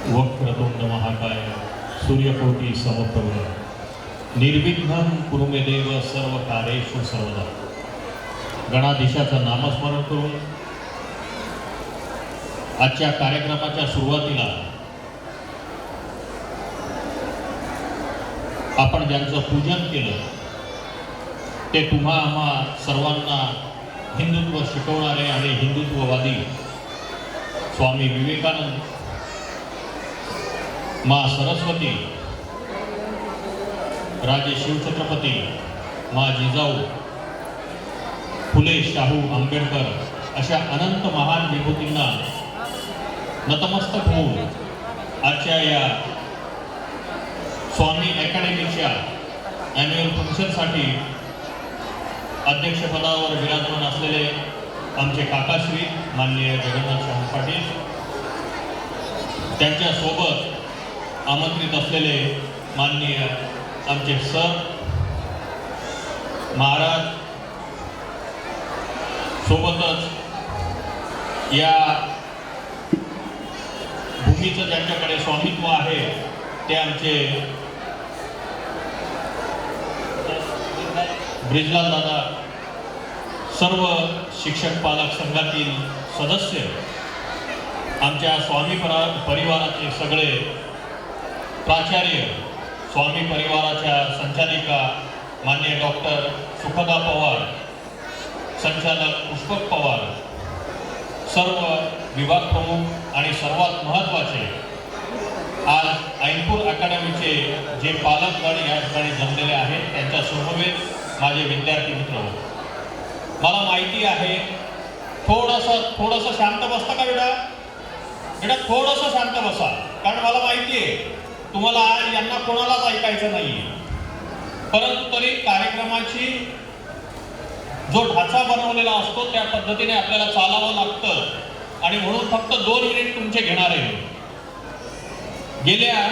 वक्रतुंड महाकाय सूर्यकोटी समप्रभ निर्विघ्नं कुरु मे देव सर्व कार्येषु सर्वदा। गणाधीशाचं नामस्मरण करून आजच्या कार्यक्रमाच्या सुरुवातीला आपण ज्यांचं पूजन केलं ते तुम्हा आम्हा सर्वांना हिंदुत्व शिकवणारे आणि हिंदुत्ववादी स्वामी विवेकानंद, माँ सरस्वती, राजे शिवछत्रपती, माँ जिजाऊ, फुले शाहू आंबेडकर अशा अनंत महान विभूतींना नतमस्तक होऊन आजच्या या स्वामी अकॅडमीच्या ॲन्युअल फंक्शनसाठी अध्यक्षपदावर विराजमान असलेले आमचे काकाश्री माननीय जगन्नाथ शाहू पाटील, त्यांच्यासोबत आमंत्रित असलेले माननीय आमचे सर महाराज, सोबतच या भूमीचं ज्यांच्याकडे स्वामित्व आहे ते आमचे ब्रिजलाल दादा, सर्व शिक्षक पालक संघातील सदस्य, आमच्या स्वामी परिवाराचे सगळे प्राचार्य, स्वामी परिवाराच्या संचालिका माननीय डॉक्टर सुखदा पवार, संचालक पुष्पक पवार, सर्व विभाग प्रमुख आणि सर्वात महत्त्वाचे आज ऐनपूर अकॅडमीचे जे पालकगण या ठिकाणी जमलेले आहेत त्यांच्या समवेत माझे विद्यार्थी मित्र, मला माहिती आहे थोडंसं शांत बसता का बेटा? थोडंसं शांत बसा, कारण मला माहिती आहे तुम्हाला यांना कोणालाच ऐकायचं नाही, परंतु तरी कार्यक्रमाची जो ढाचा बनवलेला असतो त्या पद्धतीने आपल्याला चालावं लागतं आणि म्हणून फक्त 2 मिनिट तुमचे घेणार आहे. गेल्या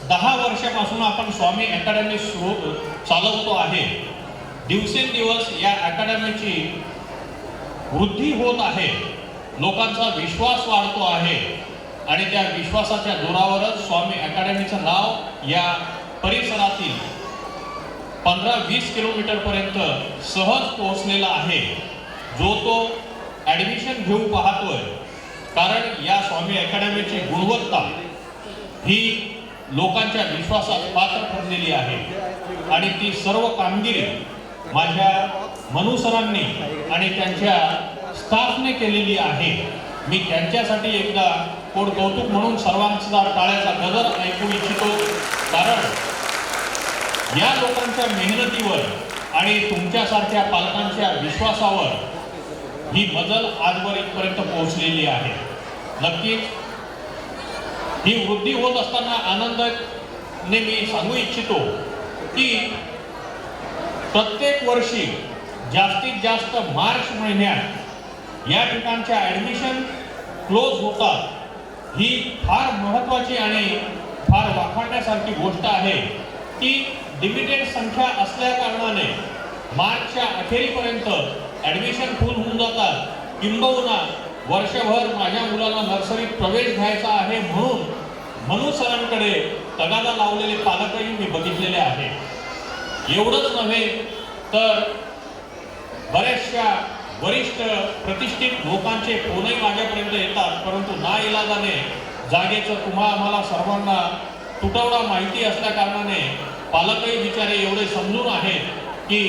10 वर्षापासून आपण स्वामी अकॅडमी चालवतो आहे. दिवसेंदिवस या अकॅडमीची वृद्धी होत आहे, लोकांचा विश्वास वाढतो आहे आणि त्या विश्वासाच्या जोरावरच स्वामी अकॅडमीचं नाव या परिसरातील 15-20 किलोमीटरपर्यंत सहज पोहोचलेला आहे. जो तो ॲडमिशन घेऊ पाहतोय, कारण या स्वामी अकॅडमीची गुणवत्ता ही लोकांच्या विश्वासात पात्र ठरलेली आहे आणि ती सर्व कामगिरी माझ्या मनुसरांनी आणि त्यांच्या स्टाफने केलेली आहे. मी त्यांच्यासाठी एकदा कोड कौतुक म्हणून सर्वांचा टाळ्याचा गजर ऐकू इच्छितो, कारण या लोकांच्या मेहनतीवर आणि तुमच्यासारख्या पालकांच्या विश्वासावर ही मजल आजवर इथपर्यंत पोहोचलेली आहे. नक्कीच ही वृद्धी होत असताना आनंदाने मी सांगू इच्छितो की प्रत्येक वर्षी जास्तीत जास्त मार्च महिन्यात या ठिकाणच्या ॲडमिशन क्लोज होतात. ही फार महत्त्वाची आणि फार वाखाणण्यासारखी गोष्ट आहे की लिमिटेड संख्या असल्या कारणाने मार्चच्या अखेरीपर्यंत ॲडमिशन फुल होऊन जातात. किंबहुना वर्षभर माझ्या मुलाला नर्सरीत प्रवेश घ्यायचा आहे म्हणून मनु सरांकडे तगादा लावलेले पालकही मी बघितलेले आहे. एवढंच नव्हे तर बऱ्याचशा वरिष्ठ प्रतिष्ठित लोकांचे फोनही माझ्यापर्यंत येतात, परंतु नाइलाजाने जागेचं आम्हाला सर्वांना तुटवडा माहिती असल्या कारणाने पालकही बिचारे एवढे समजून आहेत की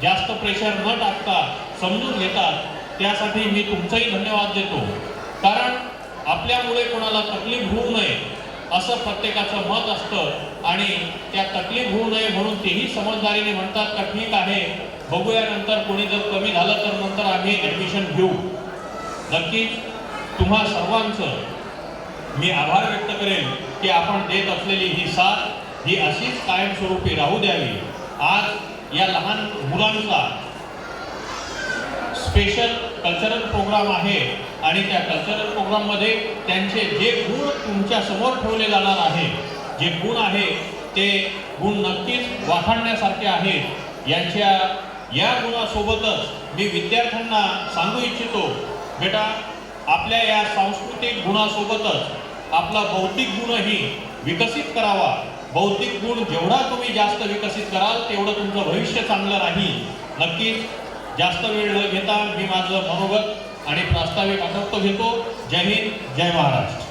जास्त प्रेशर न टाकता समजून घेतात. त्यासाठी मी तुमचंही धन्यवाद देतो, कारण आपल्यामुळे कोणाला तकलीफ होऊ नये असं प्रत्येकाचं मत असतं आणि त्या तकलीफ होऊ नये म्हणून तेही समजदारीने म्हणतात का ठीक आहे, बघूया नंतर, कोणी जर कमी झालं तर नंतर आम्ही ॲडमिशन घेऊ. नक्कीच तुम्हा सर्वांचं मी आभार व्यक्त करेन की आपण देत असलेली ही साथ ही अशीच कायमस्वरूपी राहू द्यावी. आज या लहान मुलांचा स्पेशल कल्चरल प्रोग्राम आहे आणि त्या कल्चरल प्रोग्राममध्ये त्यांचे जे गुण तुमच्या समोर ठेवले जाणार आहे, जे गुण आहे ते गुण नक्कीच वाखाणण्यासारखे आहेत. यांच्या या गुणासोबतच मी विद्यार्थ्यांना सांगू इच्छितो, बेटा आपल्या या सांस्कृतिक गुणासोबतच आपला बौद्धिक गुणही विकसित करावा. बौद्धिक गुण जेवढा तुम्ही जास्त विकसित कराल तेवढं तुमचं भविष्य चांगलं राहील. नक्कीच जास्त वेळ न घेता मी माझं मनोगत आणि प्रास्ताविक आटोपतो घेतो. जय हिंद, जय महाराष्ट्र.